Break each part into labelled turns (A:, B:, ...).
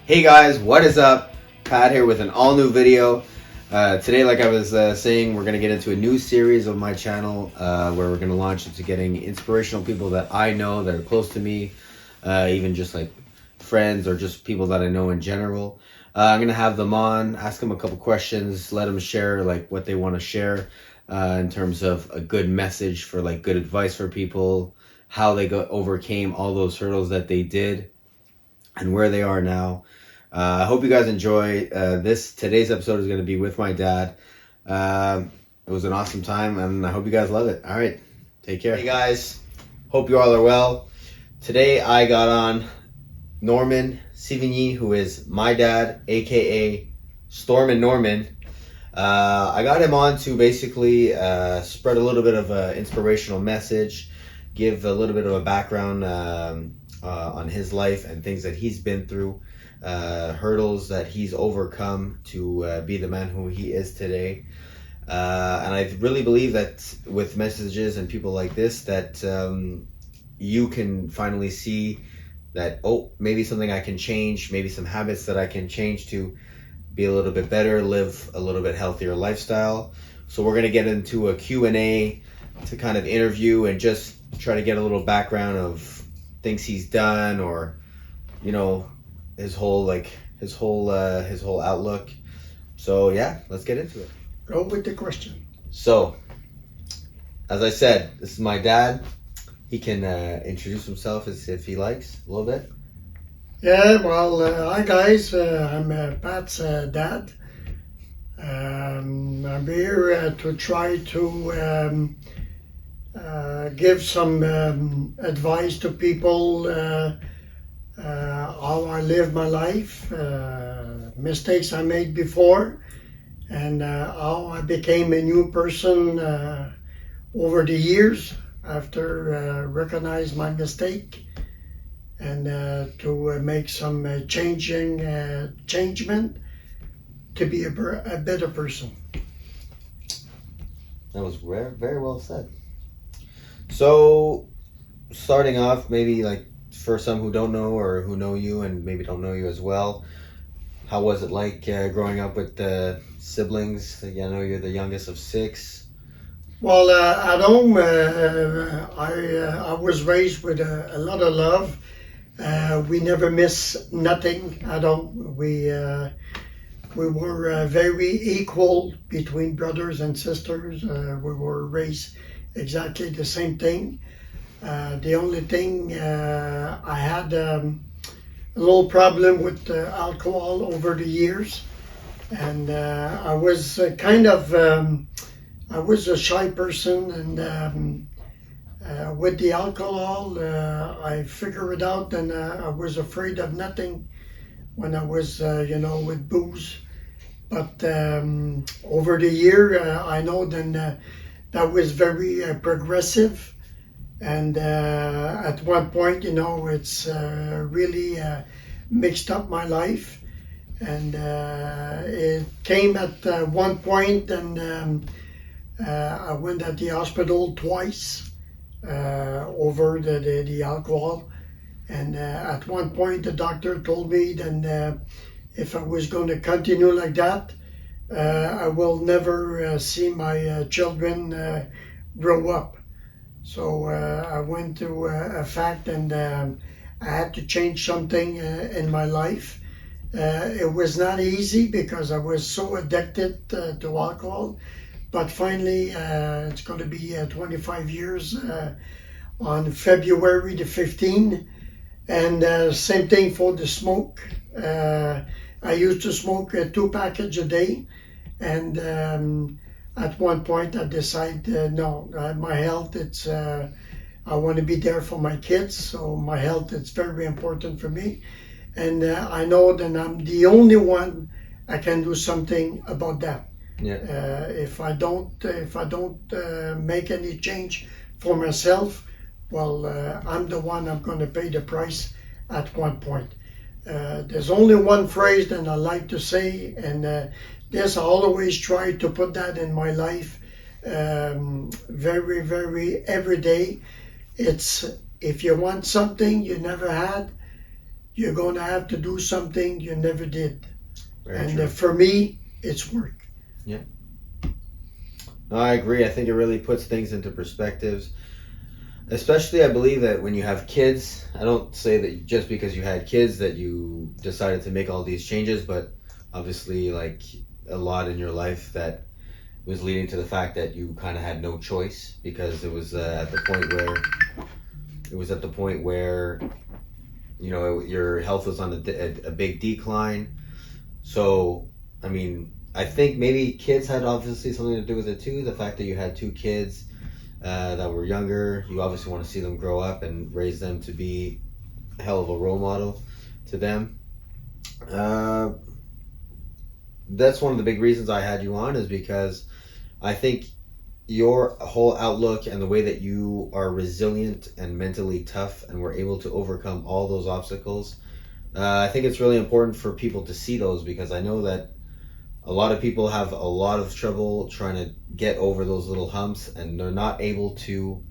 A: Hey guys, what is up? Pat here with an all new video. Today, like I was saying, we're going to get into a new series of my channel where we're going to launch into getting inspirational people that I know that are close to me, even just like friends or just people that I know in general. I'm going to have them on, ask them a couple questions, let them share like what they want to share in terms of a good message for like good advice for people, how they overcame all those hurdles that they did and where they are now. I hope you guys enjoy this. Today's episode is going to be with my dad. It was an awesome time, and I hope you guys love it. All right, take care. Hey guys, hope you all are well. Today I got on Norman Sivigny, who is my dad, aka Storm and Norman. I got him on to basically spread a little bit of an inspirational message, give a little bit of a background on his life and things that he's been through. Hurdles that he's overcome to be the man who he is today. And I really believe that with messages and people like this that you can finally see that, oh, maybe something I can change, maybe some habits that I can change to be a little bit better, live a little bit healthier lifestyle. So we're going to get into a Q&A to kind of interview and just try to get a little background of things he's done, or his whole outlook. So yeah, let's get into it.
B: Go with the question.
A: So, as I said, this is my dad. He can introduce himself as if he likes a little bit.
B: Yeah, well, hi guys. I'm Pat's dad. I'm here to try to give some advice to people. How I live my life, mistakes I made before, and how I became a new person over the years after recognize my mistake, and to make some changement to be a better person.
A: That was very well said. So, starting off, maybe like for some who don't know or who know you and maybe don't know you as well, how was it like growing up with siblings? I know you're the youngest of 6.
B: Well, at home, I was raised with a lot of love. We never miss nothing at home. We were very equal between brothers and sisters. We were raised exactly the same thing. The only thing I had a little problem with alcohol over the years, and I was I was a shy person, and with the alcohol, I figured it out, and I was afraid of nothing when I was with booze. But over the year, I know then that was very progressive. And at one point, it's really mixed up my life. And it came at one point, and I went at the hospital twice over the alcohol. And at one point, the doctor told me that if I was going to continue like that, I will never see my children grow up. So I went to a fact, and I had to change something in my life. It was not easy because I was so addicted to alcohol, but finally it's going to be 25 years on February the 15th. And same thing for the smoke. I used to smoke 2 packages a day, and at one point I decided no, my health, I want to be there for my kids, so my health is very important for me, and I know that I'm the only one I can do something about that.
A: Yeah.
B: If I don't make any change for myself, well, I'm the one I'm going to pay the price at one point. There's only one phrase that I like to say, and this I always try to put that in my life very, very every day. It's, if you want something you never had, you're going to have to do something you never did.
A: Very
B: And
A: true.
B: for me, it's work.
A: Yeah. No, I agree. I think it really puts things into perspectives. Especially, I believe that when you have kids, I don't say that just because you had kids that you decided to make all these changes, but obviously, like a lot in your life that was leading to the fact that you kind of had no choice because it was at the point where you know your health was on a big decline. So, I mean, I think maybe kids had obviously something to do with it too. The fact that you had two kids that were younger, you obviously want to see them grow up and raise them to be a hell of a role model to them. Uh, that's one of the big reasons I had you on is because I think your whole outlook and the way that you are resilient and mentally tough and were able to overcome all those obstacles. I think it's really important for people to see those because I know that a lot of people have a lot of trouble trying to get over those little humps and they're not able to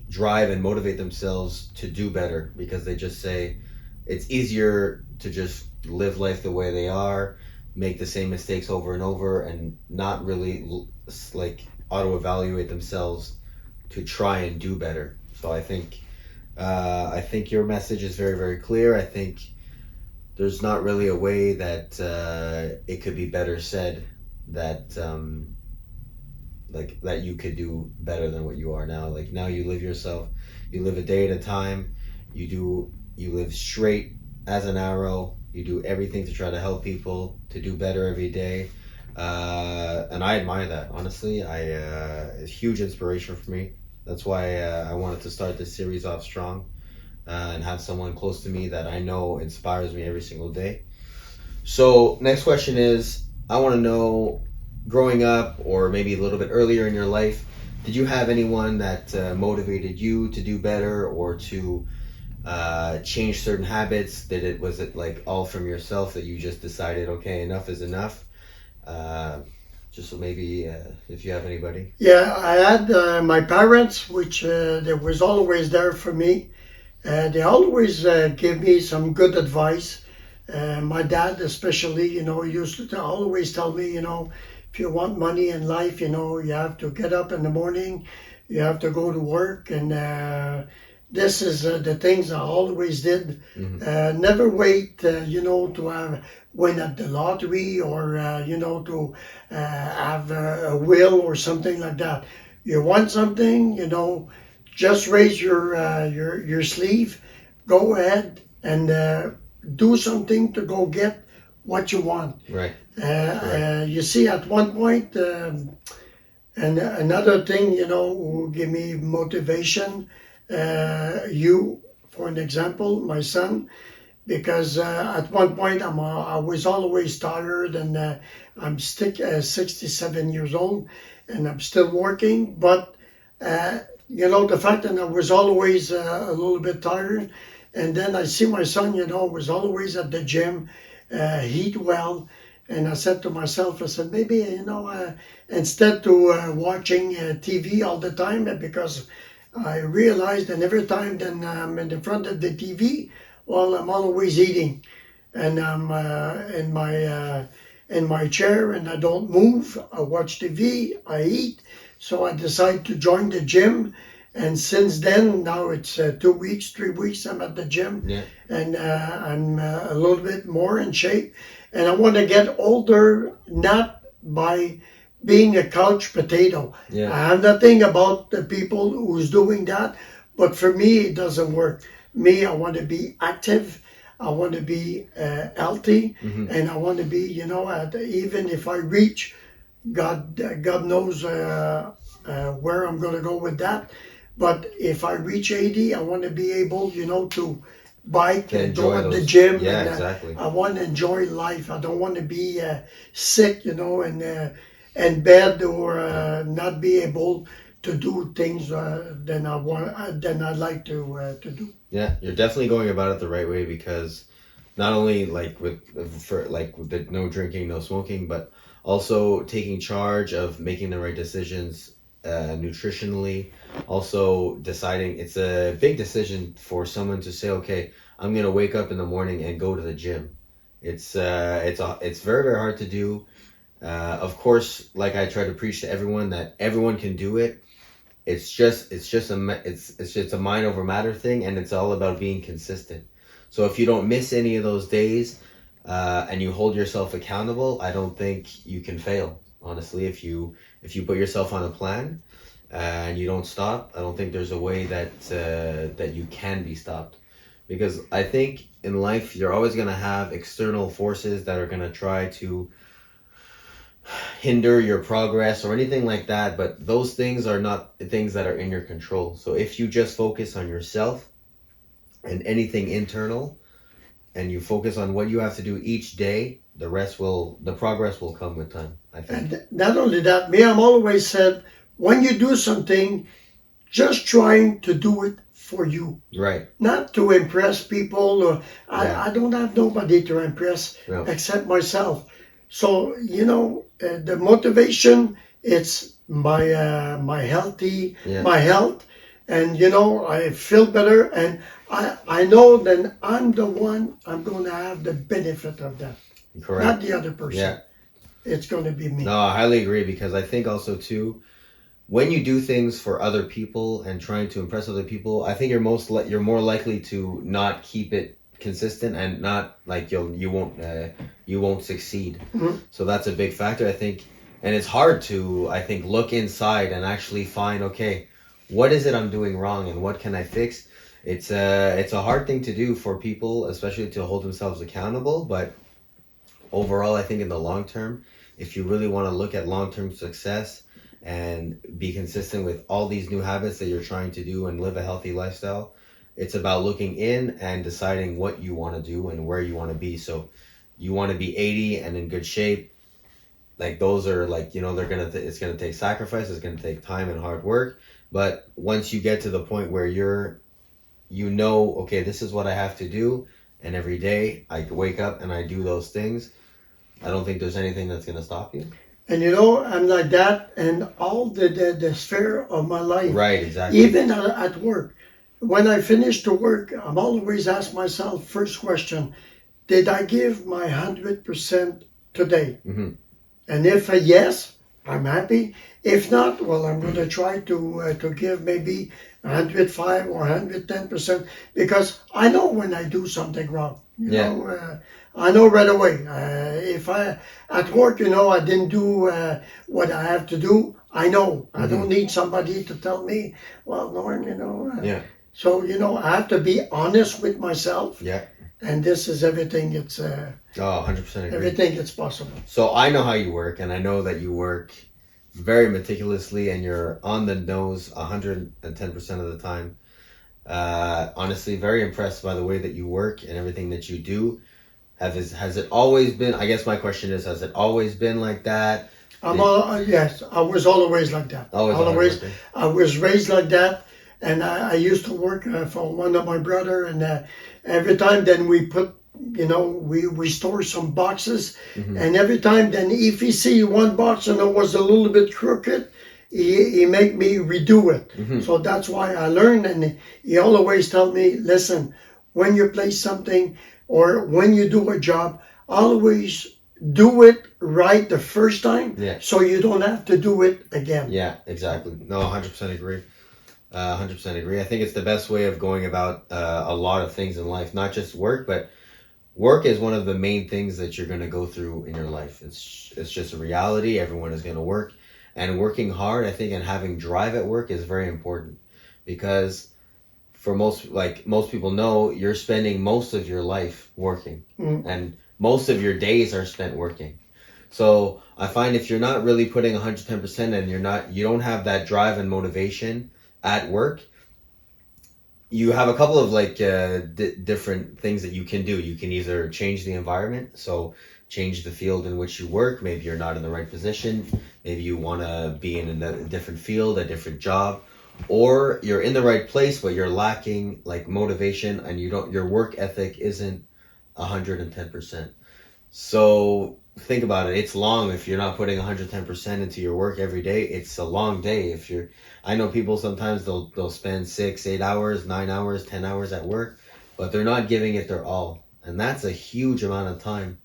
A: drive and motivate themselves to do better because they just say it's easier to just live life the way they are, make the same mistakes over and over and not really like auto-evaluate themselves to try and do better. So I think your message is very, very clear. I think there's not really a way that it could be better said that like that you could do better than what you are now. Like now you live yourself, you live a day at a time, you live straight as an arrow, you do everything to try to help people, to do better every day. And I admire that, honestly. It's a huge inspiration for me. That's why I wanted to start this series off strong. And have someone close to me that I know inspires me every single day. So next question is, I want to know, growing up or maybe a little bit earlier in your life, did you have anyone that motivated you to do better or to change certain habits? Was it like all from yourself that you just decided, okay, enough is enough? Just so maybe if you have anybody.
B: Yeah, I had my parents, which they was always there for me. They always give me some good advice. My dad, especially, used to always tell me, if you want money in life, you have to get up in the morning, you have to go to work, and this is the things I always did.
A: Mm-hmm.
B: Never wait, to win at the lottery or, to have a will or something like that. You want something, just raise your sleeve, go ahead and do something to go get what you want.
A: Right.
B: You see, at one point, and another thing, will give me motivation. For an example, my son, because at one point I was always tired, and I'm 67 years old, and I'm still working, but. The fact that I was always a little bit tired, and then I see my son, was always at the gym, eat well, and I said to myself, I said, maybe, instead to watching TV all the time, because I realized that every time that I'm in the front of the TV, well, I'm always eating, and I'm in my chair, and I don't move. I watch TV, I eat. So I decided to join the gym, and since then, now it's 2 weeks, 3 weeks, I'm at the gym,
A: Yeah.
B: and I'm a little bit more in shape, and I want to get older, not by being a couch potato.
A: Yeah.
B: I have nothing about the people who's doing that, but for me, it doesn't work. Me, I want to be active. I want to be healthy,
A: Mm-hmm.
B: and I want to be, even if I reach God knows where I'm going to go with that. But if I reach 80, I want to be able, to bike and go at the gym.
A: Yeah,
B: and,
A: exactly.
B: I want to enjoy life. I don't want to be sick, in bed or not be able to do things than I'd like to do.
A: Yeah, you're definitely going about it the right way because not only like with the no drinking, no smoking, but also taking charge of making the right decisions nutritionally. Also deciding, it's a big decision for someone to say, okay, I'm gonna wake up in the morning and go to the gym. It's very, very hard to do. Of course, like I try to preach to everyone that everyone can do it. It's just a mind over matter thing, and it's all about being consistent. So if you don't miss any of those days, and you hold yourself accountable, I don't think you can fail. Honestly, if you put yourself on a plan, and you don't stop, I don't think there's a way that you can be stopped. Because I think in life you're always gonna have external forces that are gonna try to hinder your progress or anything like that, but those things are not things that are in your control. So if you just focus on yourself and anything internal, and you focus on what you have to do each day, the progress will come with time, I think.
B: And not only that, me, I'm always said, when you do something, just trying to do it for you.
A: Right.
B: Not to impress people. Or
A: Yeah.
B: I don't have nobody to impress
A: No.
B: except myself. So, the motivation, it's my healthy,
A: Yeah.
B: my health. And, I feel better. And I know that I'm the one, I'm going to have the benefit of that.
A: Correct.
B: Not the other person.
A: Yeah.
B: It's going to be me.
A: No, I highly agree, because I think also too, when you do things for other people and trying to impress other people, I think you're more likely to not keep it consistent, and not like you won't succeed.
B: Mhm.
A: So that's a big factor, I think, and it's hard to, I think, look inside and actually find, okay, what is it I'm doing wrong and what can I fix? It's a hard thing to do for people, especially to hold themselves accountable, but overall, I think in the long term, if you really want to look at long-term success and be consistent with all these new habits that you're trying to do and live a healthy lifestyle, it's about looking in and deciding what you want to do and where you want to be. So you want to be 80 and in good shape. Like, those are like, it's going to take sacrifice. It's going to take time and hard work. But once you get to the point where okay, this is what I have to do, and every day I wake up and I do those things, I don't think there's anything that's going to stop you.
B: And I'm like that in all the sphere of my life.
A: Right, exactly.
B: Even at work. When I finish the work, I'm always ask myself, first question, did I give my 100% today?
A: Mm-hmm.
B: And if a yes, I'm happy. If not, well, I'm going to try to give maybe 105 or 110%, because I know when I do something wrong. I know right away. If at work, I didn't do what I have to do, I know. I don't need somebody to tell me, well, Norm,
A: Yeah.
B: So, I have to be honest with myself.
A: Yeah.
B: And this is everything. It's
A: 100% agree.
B: everything it's possible.
A: So I know how you work, and I know that you work very meticulously, and you're on the nose 110% of the time. Honestly, very impressed by the way that you work and everything that you do. Has it always been, I guess my question is, has it always been like that?
B: Yes, I was always like that.
A: Always.
B: I was raised like that, and I used to work for one of my brother, and every time then we put, we store some boxes, and every time then if he see one box and it was a little bit crooked, he make me redo it. So that's why I learned, and he always tell me, listen, when you place something or when you do a job, always do it right the first time, so you don't have to do it again.
A: Yeah, exactly. No, 100% agree. 100% agree. I think it's the best way of going about a lot of things in life, not just work, but work is one of the main things that you're going to go through in your life. It's just a reality. Everyone is going to work, and working hard, I think, and having drive at work is very important, because for most people know, you're spending most of your life working, and most of your days are spent working. So I find if you're not really putting 110% and you don't have that drive and motivation at work, you have a couple of different things that you can do. You can either change the environment, so change the field in which you work. Maybe you're not in the right position. Maybe you want to be in a different field, a different job, or you're in the right place, but you're lacking motivation, and your work ethic isn't 110%. So think about it. It's long if you're not putting 110% into your work every day. It's a long day. I know people sometimes they'll spend 6, 8 hours, 9 hours, 10 hours at work. but they're not giving it their all. And that's a huge amount of time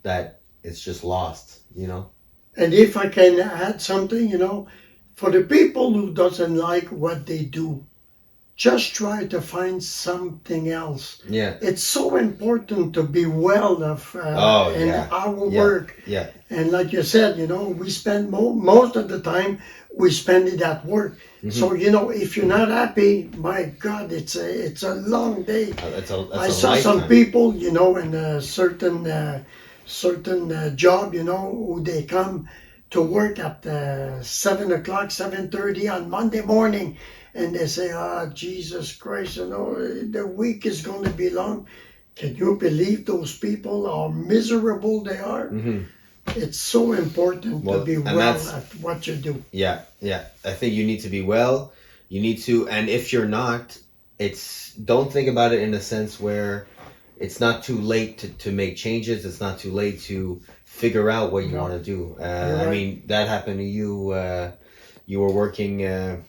A: that it's just lost, you know?
B: And if I can add something, for the people who doesn't like what they do, just try to find something else.
A: Yeah.
B: It's so important to be well of in our work.
A: Yeah.
B: And like you said, we spend most of the time we spend it at work.
A: Mm-hmm.
B: So if you're not happy, my God, it's a long day.
A: That's
B: I saw some people, in a certain job, who they come to work at 7 o'clock, 7:30 on Monday morning. And they say, Jesus Christ, the week is going to be long. Can you believe those people, how miserable they are?
A: Mm-hmm.
B: It's so important to be well at what you do.
A: Yeah. I think you need to be well. You need to, and if you're not, don't think about it in a sense where it's not too late to make changes. It's not too late to figure out what you want to do. Right. I mean, that happened to you. You were working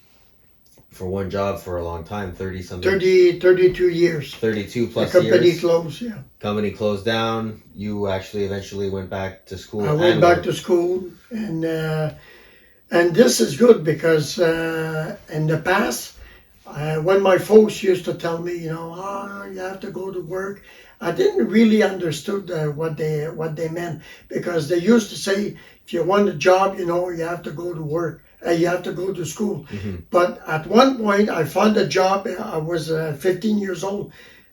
A: for one job for a long time,
B: 32 years.
A: 32 plus years.
B: The company closed, yeah.
A: Company closed down. You actually eventually went back to school.
B: I went back to school, and this is good because in the past, when my folks used to tell me, you have to go to work, I didn't really understood what they meant, because they used to say, if you want a job, you have to go to work. You have to go to school. Mm-hmm. But at one point, I found a job. I was 15 years old,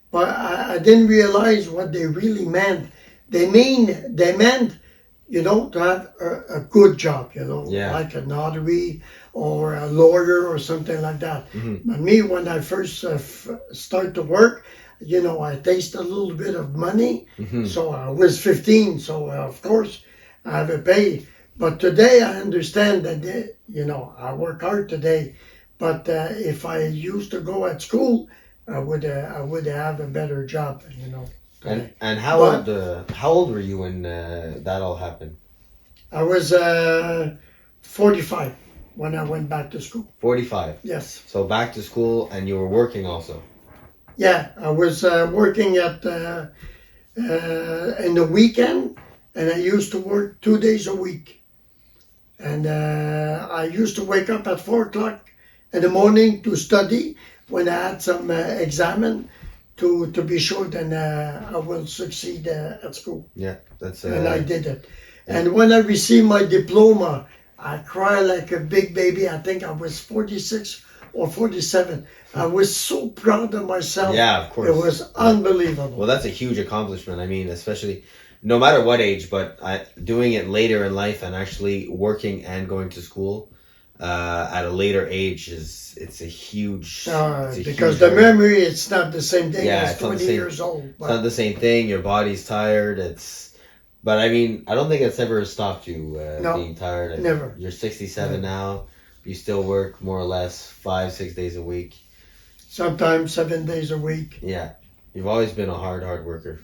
B: but I didn't realize what they really meant. They meant, to have a good job, like a notary or a lawyer or something like that. Mm-hmm. But me, when I first start to work, I tasted a little bit of money. Mm-hmm. So I was 15, so of course I have a pay. But today I understand that, I work hard today. But if I used to go at school, I would have a better job,
A: And how old were you when that all happened?
B: I was 45 when I went back to school.
A: 45?
B: Yes.
A: So back to school, and you were working also?
B: Yeah, I was working at in the weekend, and I used to work 2 days a week. And I used to wake up at 4 o'clock in the morning to study when I had some exam to be sure that I will succeed at school.
A: Yeah, that's.
B: And I did it. Yeah. And when I received my diploma, I cried like a big baby. I think I was 46 or 47. I was so proud of myself.
A: Yeah, of course.
B: It was unbelievable.
A: Well, that's a huge accomplishment. I mean, especially no matter what age, but doing it later in life and actually working and going to school at a later age it's a huge.
B: Because the memory, it's not the same thing as 20 years old.
A: It's not the same thing. Your body's tired. But I mean, I don't think it's ever stopped you being tired.
B: Never.
A: You're 67 now. You still work more or less 5-6 days a week.
B: Sometimes 7 days a week.
A: Yeah. You've always been a hard worker.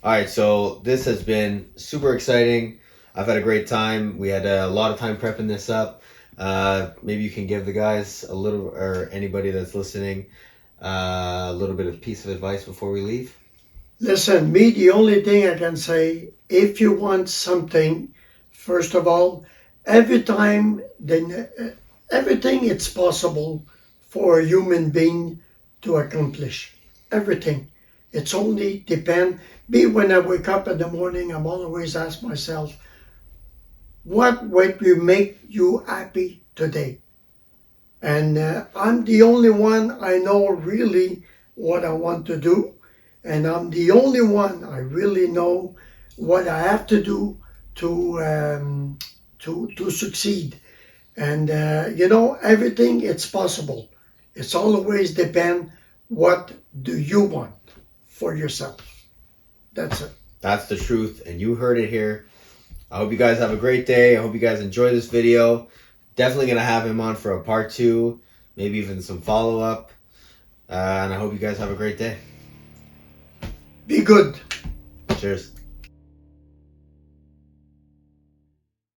A: All right, so this has been super exciting. I've had a great time. We had a lot of time prepping this up. Maybe you can give the guys a little, or anybody that's listening, a little bit of piece of advice before we leave.
B: Listen, me, the only thing I can say, if you want something, first of all, everything it's possible for a human being to accomplish. Everything. It's only depend. When I wake up in the morning, I'm always ask myself, what will make you happy today? And I'm the only one I know really what I want to do. And I'm the only one I really know what I have to do to succeed. And everything, it's possible. It's always depend what do you want for yourself. That's it.
A: That's the truth, and you heard it here. I hope you guys have a great day. I hope you guys enjoy this video. Definitely going to have him on for a part 2, maybe even some follow-up. And I hope you guys have a great day.
B: Be good.
A: Cheers.